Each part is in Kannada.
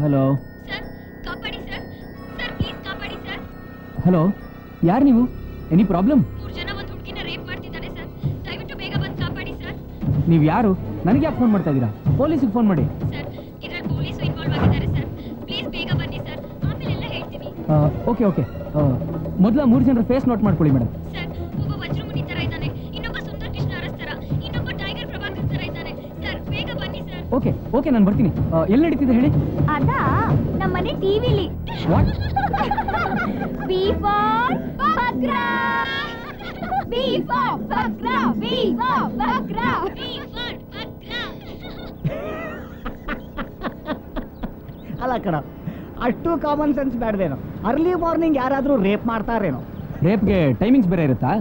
ಹಲೋ ಸರ್, ಕಾಪಾಡಿ ಸರ್. ಸರ್, ಪ್ಲೀಸ್ ಕಾಪಾಡಿ ಸರ್. ಹಲೋ, ಯಾರು ನೀವು? Any problem? 3 ಜನ ಒಂದು ಹುಡುಗಿನ ರೇಪ್ ಮಾಡ್ತಿದ್ದಾರೆ ಸರ್. ದಯವಿಟ್ಟು ಬೇಗ ಬಂದು ಕಾಪಾಡಿ ಸರ್. ನೀವು ಯಾರು? ನನಗೆ ಯಾಕೆ ಫೋನ್ ಮಾಡ್ತಾ ಇದ್ದೀರಾ? ಪೊಲೀಸಿಗೆ ಫೋನ್ ಮಾಡಿ. ಸರ್, ಇದರಲ್ಲಿ ಪೊಲೀಸು ಇನ್ವಾಲ್ವ್ ಆಗಿದ್ದಾರೆ ಸರ್. ಪ್ಲೀಸ್ ಬೇಗ ಬನ್ನಿ ಸರ್, ಆಮೇಲೆ ಎಲ್ಲ ಹೇಳ್ತೀನಿ. ಓಕೆ ಓಕೆ, ಮೊದಲ 3 ಜನರ ಫೇಸ್ ನೋಟ್ ಮಾಡ್ಕೊಳ್ಳಿ ಮೇಡಮ್. ಸರ್, ಒಬ್ಬ ವಜ್ರಮುನಿ ತರ ಇದ್ದಾನೆ, ಇನ್ನೊಬ್ಬ ಸುಂದರ್ ಕೃಷ್ಣ ಅರಸ್ ತರ, ಇನ್ನೊಬ್ಬ ಟೈಗರ್ ಪ್ರಭಾಕರ್ ತರ ಇದ್ದಾನೆ. ಸರ್, ಬೇಗ ಬನ್ನಿ ಸರ್. ಓಕೆ ಓಕೆ, ನಾನು ಬರ್ತೀನಿ. ಎಲ್ಲಿ ನಡೀತಿದೆ ಹೇಳಿ? ಅದಾ ನಮ್ಮನೆ ಟಿವಿಲಿ. What? B for bakra, B for bakra, B for bakra, B for bakra. ಅಲ್ಲ ಕಣ, ಅಷ್ಟು ಕಾಮನ್ ಸೆನ್ಸ್ ಬೇಡವೇನೋ? ಅರ್ಲಿ ಮಾರ್ನಿಂಗ್ ಯಾರಾದರೂ ರೇಪ್ ಮಾಡ್ತಾರೇನೋ? ರೇಪ್ಗೆ ಟೈಮಿಂಗ್ಸ್ ಬೇರೆ ಇರುತ್ತಾ?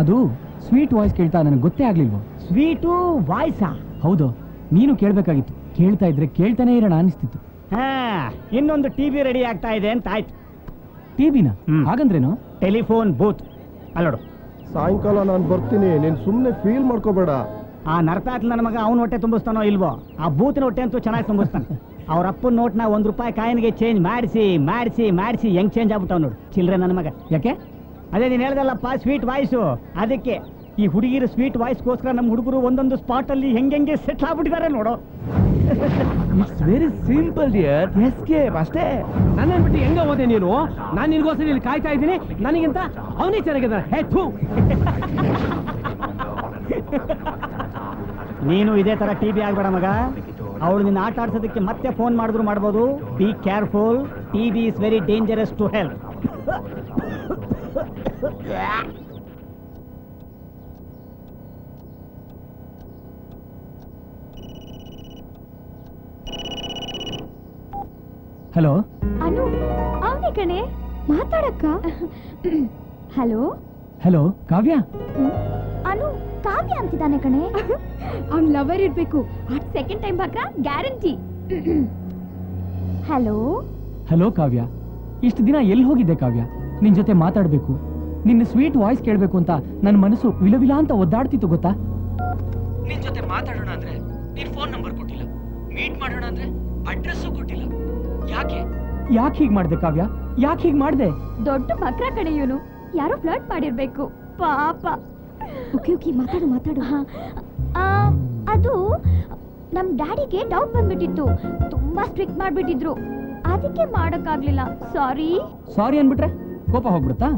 ಅದು ಸ್ವೀಟ್ ವಾಯ್ಸ್ ಕೇಳ್ತಾ ನನಗೆ ಗೊತ್ತೇ ಆಗ್ಲಿಲ್ವೋ? ಸ್ವೀಟು ವಾಯ್ಸಾ? ಹೌದು, ನೀನು ಕೇಳಬೇಕಾಗಿತ್ತು. ಕೇಳ್ತಾ ಇದ್ರೆ ಕೇಳ್ತಾನೆ ಇರೋಣ ಅನಿಸ್ತಿತ್ತು. ಹಾ, ಇನ್ನೊಂದು ಟಿವಿ ರೆಡಿ ಆಗ್ತಾ ಇದೆ ಅಂತ ಆಯ್ತು. ಟಿವಿನ? ಹಾಗಂದ್ರೇನು? Telephone booth. ಅಲ್ಲೋಡು, ಸಾಯಂಕಾಲ ನಾನು ಬರ್ತೀನಿ, ನೀನು ಸುಮ್ಮನೆ ಫೀಲ್ ಮಾಡ್ಕೋಬೇಡ. ಆ ನರಪಾತ್ಲ ನನ್ನ ಮಗ ಅವನ ಹೊಟ್ಟೆ ತುಂಬಿಸ್ತಾನೋ ಇಲ್ವೋ, ಆ ಬೂತಿನ ಹೊಟ್ಟೆ ಅಂತೂ ಚೆನ್ನಾಗಿ ತುಂಬಿಸ್ತಾನೆ. ಅವ್ರ ಅಪ್ಪನ ನೋಟ್ನ ₹1 ಕಾಯಿನ್ಗೆ ಚೇಂಜ್ ಮಾಡಿಸಿ ಮಾಡಿಸಿ ಮಾಡಿಸಿ ಹೆಂಗ್ ಚೇಂಜ್ ಆಗ್ಬಿಟ್ಟವ್ ನೋಡು ಚಿಲ್ರೆ ನನ್ನ ಮಗ. ಯಾಕೆ? ಅದೇ ನೀನು ಹೇಳ್ದಲ್ಲಪ್ಪ ಸ್ವೀಟ್ ವಾಯ್ಸು, ಅದಕ್ಕೆ ಈ ಹುಡುಗಿರು ಸ್ವೀಟ್ ವಾಯ್ಸ್ಗೋಸ್ಕರ ನಮ್ಮ ಹುಡುಗರು ಒಂದೊಂದು ಸ್ಪಾಟಲ್ಲಿ ಹೆಂಗೆ ಸೆಟ್ಲ್ ಆಗ್ಬಿಟ್ಟಿದ್ದಾರೆ ನೋಡು. It's very simple dear, escape ಅಷ್ಟೇ. ನನ್ನ ಬಿಟ್ಟು ಹೆಂಗ ಹೋದೆ ನೀನು? ನಾನು ನಿನ್ಗೋಸ್ಕರ ಇಲ್ಲಿ ಕಾಯ್ತಾ ಇದ್ದೀನಿ, ನನಗಿಂತ ಅವನೇ ಚೆನ್ನಾಗಿದ್ದಾನೆ. ಹೇ ಥೂ. ನೀನು ಇದೇ ತರ ಟಿವಿ ಆಗ್ಬೇಡ ಮಗ. ಅವಳು ನಿನ್ನ ಆಟ ಆಡ್ಸೋದಕ್ಕೆ ಮತ್ತೆ ಫೋನ್ ಮಾಡಿದ್ರು ಮಾಡ್ಬೋದು. Be careful, TV is very dangerous to health. Hello Anu, ಅವನೇ ಕಣೆ, ಮಾತಾಡಕ್ಕ. ಹಲೋ ಹಲೋ, ಕಾವ್ಯ? ಅನು, ಕಾವ್ಯ ಅಂತಿದ್ದಾನೆ ಕಣೆ. ಅವ್ನ್ ಲವರ್ ಇರ್ಬೇಕು. ಅಟ್ ಸೆಕೆಂಡ್ ಟೈಮ್ ಬಾಕ ಗ್ಯಾರಂಟಿ. ಹಲೋ ಹಲೋ ಕಾವ್ಯ, ಇಷ್ಟು ದಿನ ಎಲ್ಲಿ ಹೋಗಿದ್ದೆ ಕಾವ್ಯ? ನಿನ್ ಜೊತೆ ಮಾತಾಡ್ಬೇಕು, ನಿನ್ನ ಸ್ವೀಟ್ ವಾಯ್ಸ್ ಕೇಳ್ಬೇಕು ಅಂತ ನನ್ನ ಮನಸ್ಸು ವಿಲವಿಲ ಅಂತ ಒದ್ದಾಡ್ತಿತ್ತು ಗೊತ್ತಾ? ನಿನ್ ಜೊತೆ ಮಾತಾಡೋಣ ಅಂದ್ರೆ ನೀನ್ ಫೋನ್ ನಂಬರ್ ಕೊಟ್ಟಿಲ್ಲ, ಮೀಟ್ ಮಾಡೋಣ ಅಂದ್ರೆ ಅಡ್ರೆಸ್ಸು ಕೊಟ್ಟಿಲ್ಲ. ಯಾಕೆ ಯಾಕೆ ಹೀಗ್ ಮಾಡ್ದೆ ಕಾವ್ಯ? ಯಾಕೆ ಹೀಗ್ ಮಾಡ್ದೆ? ದೊಡ್ಡ ಬಕ್ರ ಕಣೆ ಇವನು, ಯಾರೋ ಫ್ಲರ್ಟ್ ಮಾಡಿರ್ಬೇಕು ಪಾಪ. ಓಕೆ ಓಕೆ, ಮಾತಾಡು ಮಾತಾಡು. ಅದು ನಮ್ ಡ್ಯಾಡಿಗೆ ಡೌಟ್ ಬಂದ್ಬಿಟ್ಟಿತ್ತು, ತುಂಬಾ ಸ್ಟ್ರಿಕ್ಟ್ ಮಾಡ್ಬಿಟ್ಟಿದ್ರು, ಅದಕ್ಕೆ ಮಾಡಕ್ಕಾಗ್ಲಿಲ್ಲ. ಸಾರಿ. ಸಾರಿ ಅನ್ಬಿಟ್ರೆ ಕೋಪ ಹೋಗ್ಬಿಡುತ್ತಾ?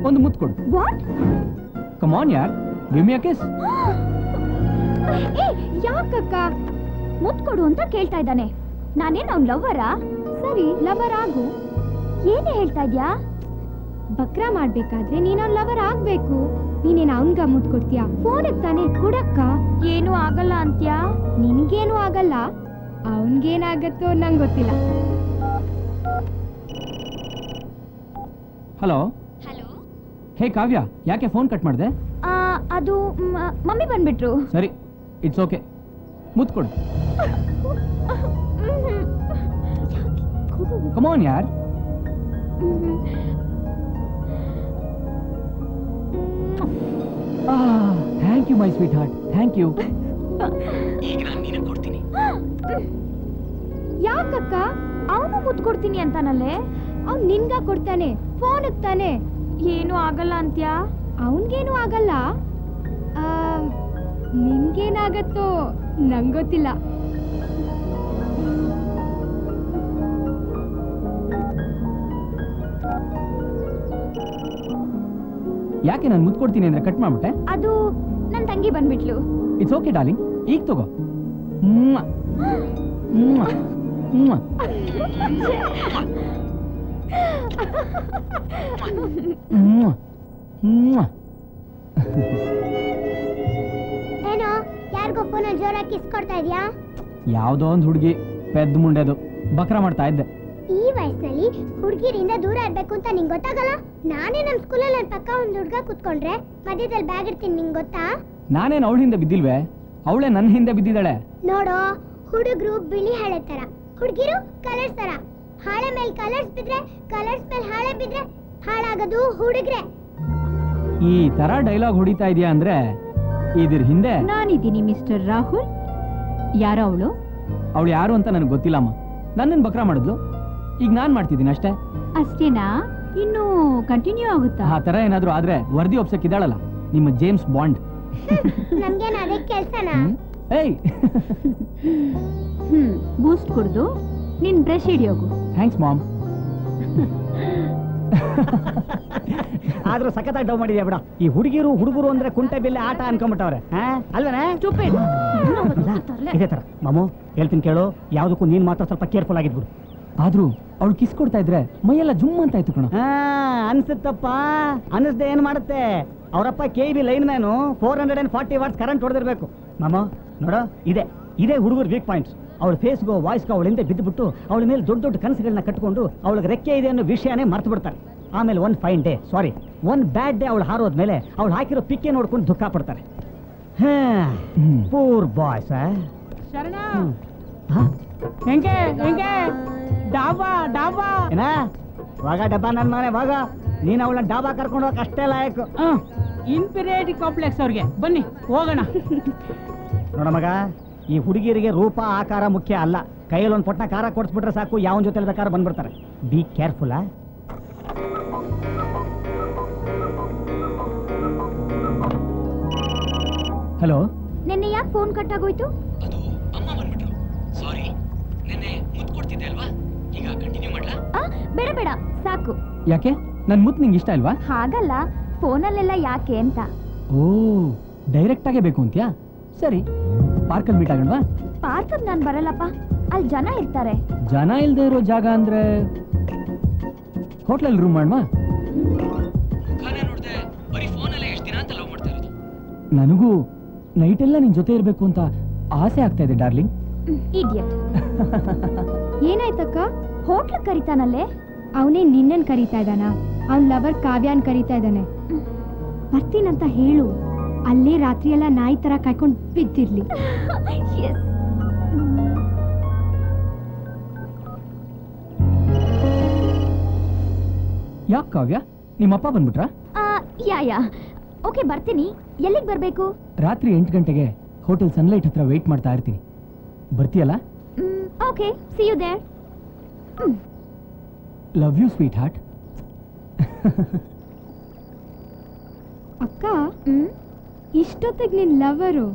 ಒಂದು ಮುತ್ತು ಕೊಡು. ವಾಟ್? ಕಮ್ ಆನ್ ಯಾರ್, ಗಿವ್ ಮಿ ಅ ಕಿಸ್. ಏ, ಯಾಕಕ್ಕ ಮುತ್ತು ಕೊಡು ಅಂತ ಕೇಳ್ತಾ ಇದ್ದಾನೆ? ನಾನೇನ್ ಅವ್ನ್ ಲವ್ವರಾ? ಸರಿ, ಲವರ್ ಆಗು. ಏನೇ ಹೇಳ್ತಾ ಇದ್ಯಾ? ಬಕ್ರ ಮಾಡ್ಬೇಕಾದ್ರೆ ನೀನ್ ಅವ್ನ್ ಲವರ್ ಆಗ್ಬೇಕು. ನೀನೇನ್ ಅವನ್ಗ ಮುತ್ತು ಕೊಡ್ತೀಯಾ? ಫೋನ್ ತಾನೆ ಕೊಡಕ್ಕ. ಏನು ಆಗಲ್ಲ ಅಂತ್ಯಾ? ನಿನ್ಗೇನು ಆಗಲ್ಲ, ಅವನ್ಗೇನಾಗತ್ತೋ ನಂಗೆ ಗೊತ್ತಿಲ್ಲ. Hello hello. ಹೇ ಕಾವ್ಯ, ಯಾಕೆ ಫೋನ್ ಕಟ್ ಮಾಡಿದೆ? ಅದು ಮಮ್ಮಿ ಬಂದ್ಬಿಟ್ರು. ಸರಿ, ಇಟ್ಸ್ ಓಕೆ, ಮುತ್ತು ಕೊಡು. ಕಮ್ ಆನ್ ಯಾರ್. Thank you my sweetheart, thank you. ಈಗ ನಾನು ನಿನಗೆ ಕೊಡ್ತೀನಿ. ಯಾಕಕ್ಕ? ಅವನು ಮುತ್ತು ಕೊಡ್ತೀನಿ ಅಂತಾನಲ್ಲೇ. ಅವ್ನು ನಿನ್ಗ ಕೊಡ್ತಾನೆ, ಫೋನ್ ತಾನೆ. ಏನು ಆಗಲ್ಲ ಅಂತ್ಯಾ? ಅವನ್ಗೇನು ಆಗಲ್ಲ, ನಿನ್ಗೇನಾಗತ್ತೋ ನಂಗೊತ್ತಿಲ್ಲ. ಯಾಕೆ ನಾನು ಮುತ್ತು ಕೊಡ್ತೀನಿ ಅಂದ್ರೆ ಕಟ್ ಮಾಡ್ಬಿಟ್ಟೆ? ಅದು ನನ್ನ ತಂಗಿ ಬಂದ್ಬಿಟ್ಲು. ಇಟ್ಸ್ ಓಕೆ ಡಾರ್ಲಿಂಗ್, ಈಗ ತಗೋ. ಏನೋ ಯಾರಿಗೋ ಫೋನ್ ಜೋರಾಗಿ ಕಿಸ್ ಕೊಡ್ತಾ ಇದೀಯಾ? ಯಾವ್ದೋ ಒಂದು ಹುಡುಗಿ ಪೆದ್ದ ಮುಂಡೆದು ಬಕ್ರ ಮಾಡ್ತಾ ಇದ್ದೆ. ಈ ವಯಸ್ಸಿನಲ್ಲಿ ಹುಡುಗಿರಿಂದ ದೂರ ಇರ್ಬೇಕು ಅಂತ ನಿಂಗೆ ಗೊತ್ತಾಗಲ್ಲ? ನಾನೇ ನಮ್ಮ ಸ್ಕೂಲಲ್ಲಿ ನನ್ನ ಪಕ್ಕ ಒಂದು ಹುಡುಗ ಕೂತ್ಕೊಂಡ್ರೆ ಮಧ್ಯದಲ್ಲಿ ಬ್ಯಾಗ್ ಇಡ್ತೀನಿ, ನಿಂಗೆ ಗೊತ್ತಾ? ನಾನೇನು ಅವಳ ಹಿಂದೆ ಬಿದ್ದಿಲ್ವೇ? ಅವಳೇ ನನ್ನ ಹಿಂದೆ ಬಿದ್ದಿದ್ದಾಳೆ. ನೋಡೋ, ಹುಡುಗರು ಬಿಳಿ ಹಾಳೆ ತರ, ಹುಡುಗಿರು ಕಲರ್ಸ್ ತರ. ಹಾಳೆ ಮೇಲೆ ಕಲರ್ಸ್ ಬಿದ್ರೆ, ಕಲರ್ಸ್ ಮೇಲೆ ಹಾಳೆ ಬಿದ್ರೆ ಹಾಳಾಗೋದು ಹುಡುಗ್ರೆ. ಈ ತರ ಡೈಲಾಗ್ ಹೊಡಿತಾ ಇದೆಯಾ ಅಂದ್ರೆ ಇದ್ರ ಹಿಂದೆ ನಾನಿದ್ದೀನಿ ಮಿಸ್ಟರ್ ರಾಹುಲ್. ಯಾರೋ ಅವಳು? ಅವಳು ಯಾರು ಅಂತ ನನಗೆ ಗೊತ್ತಿಲ್ಲಮ್ಮ. ನನ್ನನ್ನು ಬಕ್ರಾ ಮಾಡಿದ್ಲು, ಈಗ ನಾನ್ ಮಾಡ್ತಿದ್ದೀನಿ ಅಷ್ಟೇ. ಅಷ್ಟೇನಾ? ಇನ್ನು ಕಂಟಿನ್ಯೂ ಆಗುತ್ತಾ? ಆ ತರ ಏನಾದ್ರೂ ಆದ್ರೆ ವರದಿ ಒಪ್ಸಕ್ಕಿದ್ದಾಳಲ್ಲ ನಿಮ್ಮ ಜೇಮ್ಸ್ ಬಾಂಡ್. ನಮ್ಗೇನ್ ಅದೇ ಕೆಲ್ಸನಾ? ಏಯ್ ಬೂಸ್ಟ್ ಕುಡ್ದು ನಿನ್ ಬ್ರಷ್ ಹಿಡಿಯೋಗು. Thanks ma'am. ಆದ್ರೂ ಸಖತ್ತಾಗಿ ಡೌ ಮಾಡಿದ್ಯಾ ಬಿಡ. ಈ ಹುಡುಗರು ಅಂದ್ರೆ ಕುಂಟೆ ಬಿಲ್ಲೆ ಆಟ ಅನ್ಕೊಂಡ್ಬಿಟ್ಟವ್ರೆ, ಅಲ್ವೇನೆ? ಇದೇ ತರ ಮಾಮು ಹೇಳ್ತೀನಿ ಕೇಳು, ಯಾವ್ದಕ್ಕೂ ನೀನ್ ಮಾತ್ರ ಸ್ವಲ್ಪ ಕೇರ್ಫುಲ್ ಆಗಿದ್ಬಿಡು. ಆದ್ರೂ ಅವಳು ಕಿಸ್ ಕೊಡ್ತಾ ಇದ್ರೆ ಮೈಯೆಲ್ಲ ಜುಮ್ ಅಂತ ಆಯ್ತು ಕಣ. ಅನ್ಸುತ್ತಪ್ಪ, ಅನಿಸ್ದೆ ಏನ್ ಮಾಡುತ್ತೆ. ಅವರಪ್ಪ KB line man 440 watts current ಹೊಡೆದಿರ್ಬೇಕು. ಮಾಮ ನೋಡೋ, ಇದೇ ಹುಡುಗರು ವೀಕ್ ಪಾಯಿಂಟ್ಸ್. ಅವಳ ಫೇಸ್ಗೋ ವಾಯ್ಸ್ಗೋ ಅವಳ ಹಿಂದೆ ಬಿದ್ದುಬಿಟ್ಟು ಅವಳ ಮೇಲೆ ದೊಡ್ಡ ದೊಡ್ಡ ಕನಸುಗಳನ್ನ ಕಟ್ಕೊಂಡು ಅವಳಿಗೆ ರೆಕ್ಕೆ ಇದೆ ಅನ್ನೋ ವಿಷಯನೇ ಮರ್ತು ಬಿಡ್ತಾರೆ. ಆಮೇಲೆ ಒನ್ ಬ್ಯಾಡ್ ಡೇ ಅವಳು ಹಾರೋದ್ಮೇಲೆ ಅವಳು ಹಾಕಿರೋ ಪಿಕ್ಕೆ ನೋಡ್ಕೊಂಡು ದುಃಖ ಪಡ್ತಾರೆ. Poor boys. ಹೆಂಗೆ ಡಾಬಾ ಡಾಬಾ ಏನ ವಾಗ ಡಬ್ಬಾ ನನ್ನ ಮನೆ ವಾಗ. ನೀನ್ ಅವಳನ್ನ ಡಾಬಾ ಕರ್ಕೊಂಡು ಹೋಗಕ್ ಅಷ್ಟೇ ಲಾಯಕ್. ಇನ್ಫೀರಿಯಾರಿಟಿ ಕಾಂಪ್ಲೆಕ್ಸ್ ಅವ್ರಿಗೆ ಬನ್ನಿ ಹೋಗೋಣ. ನೋಡ ಮಗ, ಈ ಹುಡುಗಿಯರಿಗೆ ರೂಪ ಆಕಾರ ಮುಖ್ಯ ಅಲ್ಲ. ಕೈಯಲ್ಲಿ ಒಂದು ಪೊಟ್ಟ ಖಾರ ಕೊಡ್ಸ್ಬಿಟ್ರೆ ಸಾಕು, ಯಾವನ್ ಜೊತೆ ಬೇಕಾದ್ರೆ ಬಂದ್ಬಿಡ್ತಾರೆ. Be careful. ಹಲೋ, ನಿನ್ನೆ ಯಾಕೆ ಫೋನ್ ಕಟ್ ಆಗೋಯ್ತು? ಅದು ಅಮ್ಮ ಬಂದ್ಬಿಟ್ರು. ಸಾರಿ, ನಿನ್ನೆ ಮುತ್ತು ಕೊಡ್ತಿದ್ದೆ ಅಲ್ವಾ, ಈಗ ಕಂಟಿನ್ಯೂ ಮಾಡ್ಲಾ? ಬೇಡ ಸಾಕು. ಯಾಕೆ ನನ್ ಮುತ್ತು ನಿಂಗೆ ಇಷ್ಟ ಅಲ್ವಾ? ಹಾಗಲ್ಲ, ಫೋನಲ್ಲೆಲ್ಲ ಯಾಕೆ ಅಂತ. ಓ, ಡೈರೆಕ್ಟ್ ಆಗೇ ಬೇಕು ಅಂತ್ಯಾ? ಸರಿ, ಪಾರ್ಕಲ್ಲಿ ಮೀಟ್ ಆಗೋಣವಾ? ಪಾರ್ಕ್ ನಾನ್ ಬರಲ್ಲಪ್ಪ, ಅಲ್ಲಿ ಜನ ಇರ್ತಾರೆ. ಜನ ಇಲ್ದೇ ಇರೋ ಜಾಗ ಅಂದ್ರೆ ಹೋಟ್ಲಲ್ಲಿ ರೂಮ್ ಮಾಡುವ? ನನಗೂ ನೈಟ್ ಎಲ್ಲ ನಿನ್ ಜೊತೆ ಇರ್ಬೇಕು ಅಂತ ಆಸೆ ಆಗ್ತಾ ಇದೆ ಡಾರ್ಲಿಂಗ್. ಇಡಿಯಟ್. ಏನಾಯ್ತಕ್ಕ? ಹೋಟ್ಲ್ ಕರೀತಾನಲ್ಲೇ. ಅವನೇ ನಿನ್ನನ್ ಕರೀತಾ ಇದ್ದಾನ? ಅವನ್ ಲವರ್ ಕಾವ್ಯಾನ್ ಕರೀತಾ ಇದ್ದಾನೆ. ಬರ್ತೀನಂತ ಹೇಳು, ಅಲ್ಲೇ ರಾತ್ರಿ ಎಲ್ಲ ನಾಯಿ ತರ ಕಾಯ್ಕೊಂಡು ಬಿದ್ದಿರ್ಲಿ. ಯಾಕೆ ಕಾವ್ಯ, ನಿಮ್ಮಪ್ಪ ಬಂದ್ಬಿಟ್ರಾ? ಯಾ ಓಕೆ, ಬರ್ತೀನಿ. ಎಲ್ಲಿಗೆ ಬರ್ಬೇಕು? ರಾತ್ರಿ 8 ಗಂಟೆಗೆ ಹೋಟೆಲ್ ಸನ್ಲೈಟ್ ಹತ್ರ ವೇಟ್ ಮಾಡ್ತಾ ಇರ್ತೀನಿ. ಬರ್ತೀಯಲ್ಲ? Okay, see you there. Love you sweetheart. ಅಕ್ಕ, ಇಷ್ಟೊತ್ತಿಗೆ ನಿನ್ ಲವರು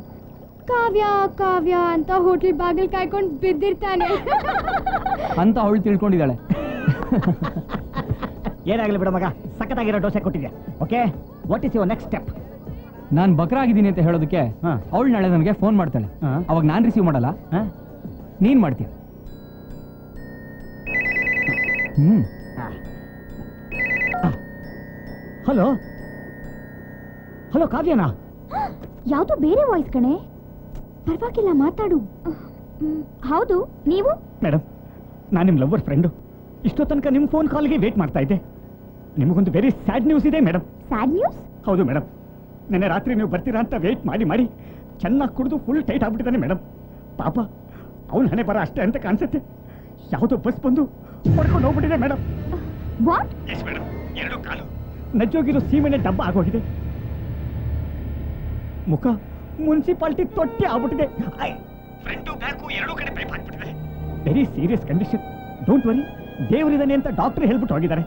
ಕಾವ್ಯ ಕಾವ್ಯ ಅಂತ ಹೋಟೆಲ್ ಬಾಗಿಲ್ ಕಾಯ್ಕೊಂಡು ಬಿದ್ದಿರ್ತಾನೆ ಅಂತ ಅವಳು ತಿಳ್ಕೊಂಡಿದ್ದಾಳೆ. ಏನಾಗಲಿ ಬಿಡ ಮಗ, ಸಖತ್ತಾಗಿರೋ ಡೋಸೆ ಕೊಟ್ಟಿದ್ಯಾ. Okay, what is your next step? ನಾನು ಬಕ್ರಾಗಿದ್ದೀನಿ ಅಂತ ಹೇಳೋದಕ್ಕೆ ಅವಳು ನಾಳೆ ನನಗೆ ಫೋನ್ ಮಾಡ್ತಾಳೆ. ಅವಾಗ ನಾನು ರಿಸೀವ್ ಮಾಡಲ್ಲ, ನೀನ್ ಮಾಡ್ತೀಯ. ಹಲೋ ಹಲೋ, ಕಾವ್ಯನಾ? ಯಾವ್ದು ಬೇರೆ ವಾಯ್ಸ್ ಕಣೆ. ಪರವಾಗಿಲ್ಲ, ಮಾತಾಡು. ಹೌದು, ನೀವು? ಮೇಡಮ್, ನಾನು ನಿಮ್ಮ ಲವರ್ ಫ್ರೆಂಡು. ಇಷ್ಟೋ ತನಕ ನಿಮ್ಮ ಫೋನ್ ಕಾಲ್ಗೆ ವೇಟ್ ಮಾಡ್ತಾ ಇದ್ದೆ. ನಿಮಗೊಂದು ವೆರಿ ಸ್ಯಾಡ್ ನ್ಯೂಸ್ ಇದೆ ಮೇಡಮ್. Sad news? ಹೌದು ಮೇಡಮ್, ನೆನ್ನೆ ರಾತ್ರಿ ನೀವು ಬರ್ತೀರಾ ಅಂತ ವೇಟ್ ಮಾಡಿ ಮಾಡಿ ಚೆನ್ನಾಗಿ ಕುಡಿದು ಫುಲ್ ಟೈಟ್ ಆಗ್ಬಿಟ್ಟಿದ್ದಾನೆ ಮೇಡಮ್. ಪಾಪ ಅವನ ಹಣೆ ಬರ ಅಷ್ಟೇ ಅಂತ ಕಾಣಿಸುತ್ತೆ. ಯಾವುದೋ ಬಸ್ ಬಂದು ಹೊಡ್ಕೊಂಡು ಹೋಗ್ಬಿಟ್ಟಿದೆ ಮೇಡಮ್. ವಾಟ್? ಎಸ್ ಮೇಡಮ್, 2 ಕಾಲು ನಜ್ಜೋಗಿರೋ ಸೀಮೆಣ್ಣೆ ಡಬ್ಬ ಆಗೋಗಿದೆ. ಮುಖ ಮುನ್ಸಿಪಾಲಿಟಿ ತೊಟ್ಟಿ ಆಗ್ಬಿಟ್ಟಿದೆ. ಫ್ರಂಟು ಬ್ಯಾಕು 2 ಕಡೆ ಪೈಪ್ ಹಾಕ್ಬಿಟ್ಟಿದೆ. Very serious condition. Don't worry, ದೇವರಿದ್ದಾನೆ ಅಂತ ಡಾಕ್ಟರ್ ಹೇಳ್ಬಿಟ್ಟು ಹೋಗಿದ್ದಾರೆ.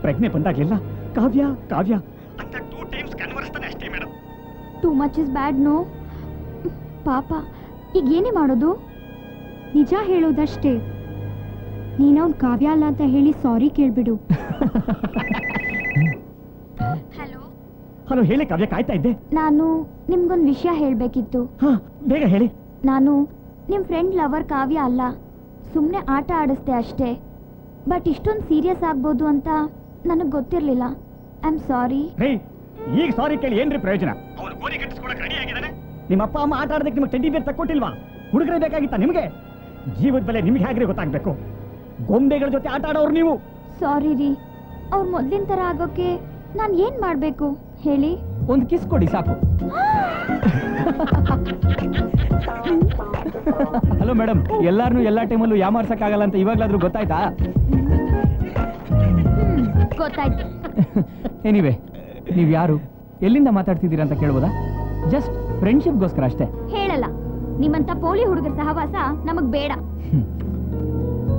ಪ್ರಜ್ಞೆ ಬಂದಾಗಲೆಲ್ಲ ಕಾವ್ಯ ಕಾವ್ಯ ಅಂತ 2 ಟೈಮ್ಸ್ ಕನ್ವರ್ಸ್ತಾನೆ ಅಷ್ಟೇ madam. Too much is bad. No ಪಾಪ, ಈಗ ಏನೇ ಮಾಡೋದು? ನಿಜ ಹೇಳೋದಷ್ಟೇ. ನೀನವ್ನು ಕಾವ್ಯ ಅಲ್ಲ ಅಂತ ಹೇಳಿ ಸಾರಿ ಕೇಳ್ಬಿಡು. ಹಲೋ ಹಲೋ, ಹೇಳಿ ಕಾವ್ಯ, ಕಾಯ್ತಾ ಇದ್ದೆ. ನಾನು ನಿಮ್ಗೊಂದು ವಿಷಯ ಹೇಳಬೇಕಿತ್ತು. ಹಾ, ಬೇಗ ಹೇಳಿ. ನಾನು ನಿಮ್ಮ ಫ್ರೆಂಡ್ ಲವರ್ ಕಾವ್ಯ ಅಲ್ಲ, ಸುಮ್ಮನೆ ಆಟ ಆಡಿಸ್ದೆ ಅಷ್ಟೇ. ಬಟ್ ಇಷ್ಟೊಂದು ಸೀರಿಯಸ್ ಆಗ್ಬೋದು ಅಂತ ನನಗೆ ಗೊತ್ತಿರಲಿಲ್ಲ. I am sorry. ಈಗ ಸಾರಿ ಕೇಳಿ ಏನ್ರಿ ಪ್ರಯೋಜನ? ಅವನು ಗೋರಿ ಕಟ್ಟಿಸ್ಕೊಳಕ್ಕೆ ರೆಡಿ ಆಗಿದ್ದಾನೆ. ನಿಮ್ಮ ಅಪ್ಪ ಅಮ್ಮ ಆಟ ಆಡೋದಕ್ಕೆ ನಿಮಗೆ ಟೆಡ್ಡಿ ಬೇರ್ ತಕ್ಕೊಟ್ಟಿಲ್ವಾ? ಹುಡುಗರೇ ಬೇಕಾಗಿತ್ತ ನಿಮಗೆ? ಜೀವದ ಬೆಲೆ ನಿಮ್ಗೆ ಹೇಗ್ರಿ ಗೊತ್ತಾಗಬೇಕು? ಗೊಂಬೆಗಳ ಜೊತೆ ಆಟ ಆಡೋರು ನೀವು. ಸಾರಿ ರೀ, ಅವ್ರು ಮೊದಲಿನ ಥರ ಆಗೋಕ್ಕೆ ನಾನು ಏನು ಮಾಡಬೇಕು ಹೇಳಿ? ಒಂದು ಕಿಸ್ ಕೊಡಿ ಸಾಕು. ಹಲೋ ಮೇಡಮ್, ಎಲ್ಲಾರನ್ನೂ ಎಲ್ಲಾ ಟೈಮಲ್ಲೂ ಯಾಮಾರ್ಸಕ್ಕಾಗಲ್ಲ ಅಂತ ಇವಾಗ್ಲಾದ್ರೂ ಗೊತ್ತಾಯ್ತಾ? ಗೊತ್ತಾಯ್ತು. ಎನಿವೆ, ನೀವು ಯಾರು, ಎಲ್ಲಿಂದ ಮಾತಾಡ್ತಿದ್ದೀರಾ ಅಂತ ಕೇಳ್ಬೋದಾ? ಜಸ್ಟ್ ಫ್ರೆಂಡ್ಶಿಪ್ಗೋಸ್ಕರ ಅಷ್ಟೇ. ಹೇಳಲ್ಲ, ನಿಮ್ಮಂತ ಪೋಲಿ ಹುಡುಗರ ಸಹವಾಸ ನಮಗ್ ಬೇಡ.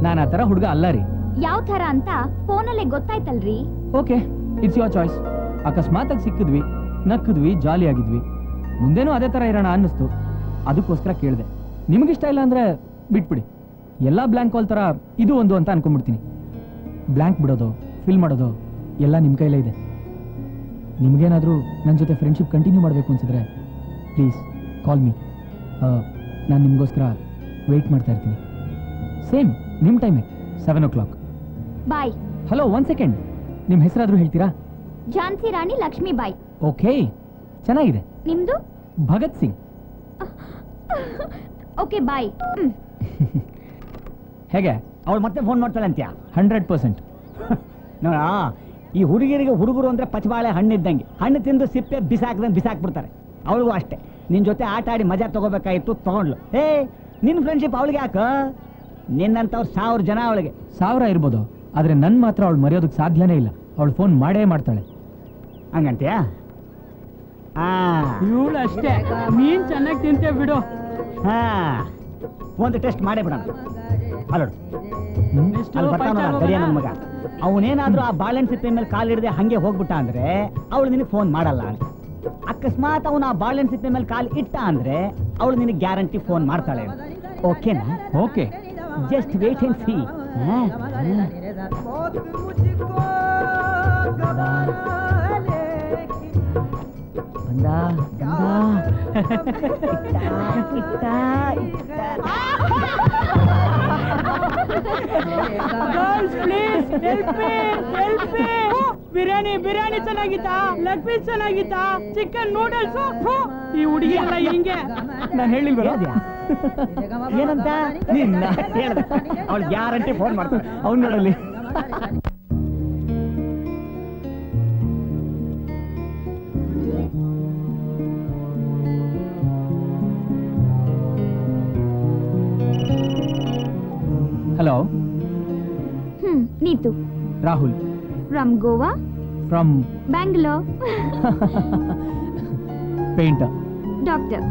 ನಾನು ಆ ಥರ ಹುಡುಗ ಅಲ್ಲ ರೀ. ಯಾವ ಥರ ಅಂತ ಫೋನಲ್ಲೇ ಗೊತ್ತಾಯ್ತಲ್ರಿ. Okay, it's your choice. ಅಕಸ್ಮಾತಾಗಿ ಸಿಕ್ಕಿದ್ವಿ, ನಕ್ಕಿದ್ವಿ, ಜಾಲಿ ಆಗಿದ್ವಿ. ಮುಂದೇನೂ ಅದೇ ಥರ ಇರೋಣ ಅನ್ನಿಸ್ತು, ಅದಕ್ಕೋಸ್ಕರ ಕೇಳಿದೆ. ನಿಮಗಿಷ್ಟ ಇಲ್ಲ ಅಂದರೆ ಬಿಟ್ಬಿಡಿ. ಎಲ್ಲ ಬ್ಲ್ಯಾಂಕ್ ವಾಲ್ ಥರ ಇದು ಒಂದು ಅಂತ ಅನ್ಕೊಂಡ್ಬಿಡ್ತೀನಿ. ಬ್ಲ್ಯಾಂಕ್ ಬಿಡೋದು, ಫಿಲ್ ಮಾಡೋದು ಎಲ್ಲ ನಿಮ್ಮ ಕೈಲೇ ಇದೆ. ನಿಮಗೇನಾದರೂ ನನ್ನ ಜೊತೆ ಫ್ರೆಂಡ್ಶಿಪ್ ಕಂಟಿನ್ಯೂ ಮಾಡಬೇಕು ಅನ್ಸಿದ್ರೆ ಪ್ಲೀಸ್ ಕಾಲ್ ಮೀ. ನಾನು ನಿಮಗೋಸ್ಕರ ವೆಯ್ಟ್ ಮಾಡ್ತಾ ಇರ್ತೀನಿ. ಸೇಮ್ ನಿಮ್ಮ ಟೈಮೇ 7 o'clock. ಬಾಯ್. Hello, 1 second. ನಿಮ್ಮ ಹೆಸರಾದರೂ ಹೇಳ್ತೀರಾ? ಝಾನ್ಸಿ ರಾಣಿ ಲಕ್ಷ್ಮೀಬಾಯಿ. ಓಕೆ, ಚೆನ್ನಾಗಿದೆ. ನಿಮ್ದು? ಭಗತ್ ಸಿಂಗ್. Okay bye. ಹೇಗೆ? ಅವಳು ಮತ್ತೆ ಫೋನ್ ಮಾಡ್ತಾಳೆ ಅಂತ್ಯಾ? 100%. ನೋಡ, ಈ ಹುಡುಗಿರಿಗೆ ಹುಡುಗರು ಅಂದ್ರೆ ಪಚಬಾಳೆ ಹಣ್ಣಿದ್ದಂಗೆ. ಹಣ್ಣು ತಿಂದು ಸಿಪ್ಪೆ ಬಿಸಾಕ್ದಂಗೆ ಬಿಸಾಕ್ಬಿಡ್ತಾರೆ. ಅವಳಿಗೂ ಅಷ್ಟೇ, ನಿನ್ನ ಜೊತೆ ಆಟ ಆಡಿ ಮಜಾ ತಗೋಬೇಕಾಗಿತ್ತು, ತಗೊಂಡ್ಲು. ನಿನ್ನ ಫ್ರೆಂಡ್ಶಿಪ್ ಅವಳಿಗೆ ಯಾಕ? ನಿನ್ನಂಥವ್ರು 1000 ಜನ ಅವಳಿಗೆ. 1000 ಇರ್ಬೋದು, ಆದರೆ ನನ್ನ ಮಾತ್ರ ಅವಳು ಮರೆಯೋದಕ್ಕೆ ಸಾಧ್ಯನೇ ಇಲ್ಲ. ಅವಳು ಫೋನ್ ಮಾಡೇ ಮಾಡ್ತಾಳೆ. ಹಂಗಂತ್ಯಾ? ಇವಳು ಅಷ್ಟೇ, ನೀನ್ ಚೆನ್ನಾಗಿ ತಿಂತೆ ಬಿಡು. ಒಂದು ಟೆಸ್ಟ್ ಮಾಡೇ ಬಿಡೋಣ. ಅಲ್ಲೋಡು, ಅಲ್ಲಿ ಬರ್ತಾನಲ್ಲ ಗರಿಯ ನನ್ನ ಮಗ, ಅವನೇನಾದ್ರೂ ಆ ಬಾಳೆಹಣ್ಣು ಸಿಪ್ಪೆ ಮೇಲೆ ಕಾಲಿಡದೆ ಹಂಗೆ ಹೋಗ್ಬಿಟ್ಟ ಅಂದ್ರೆ ಅವಳು ನಿನಗೆ ಫೋನ್ ಮಾಡಲ್ಲ ಅಂತ. ಅಕಸ್ಮಾತ್ ಅವನು ಆ ಬಾಳೆಹಣ್ಣು ಸಿಪ್ಪೆ ಮೇಲೆ ಕಾಲು ಇಟ್ಟ ಅಂದ್ರೆ ಅವಳು ನಿನಗೆ ಗ್ಯಾರಂಟಿ ಫೋನ್ ಮಾಡ್ತಾಳೆ. ಓಕೆನಾ? Okay, just wait and see. Biryani biryani ಚೆನ್ನಾಗಿತ್ತಾ? ಲೆಗ್ ಪೀಸ್ ಚೆನ್ನಾಗಿತ್ತಾ? Chicken noodles? ಈ ಹುಡುಗಿ ಎಲ್ಲ ಹಿಂಗೆ. ನಾನು ಹೇಳಿಲ್ವ ಏನಂತ? ನಿನ್ನ ಹೇಳ್ದೆ, ಅವಳು ಗ್ಯಾರಂಟಿ ಫೋನ್ ಮಾಡ್ತಾಳೆ. ಅವ್ನು ನೋಡಲಿ. Hello, Neetu. Rahul. From Goa. From Bangalore. Painter. Doctor.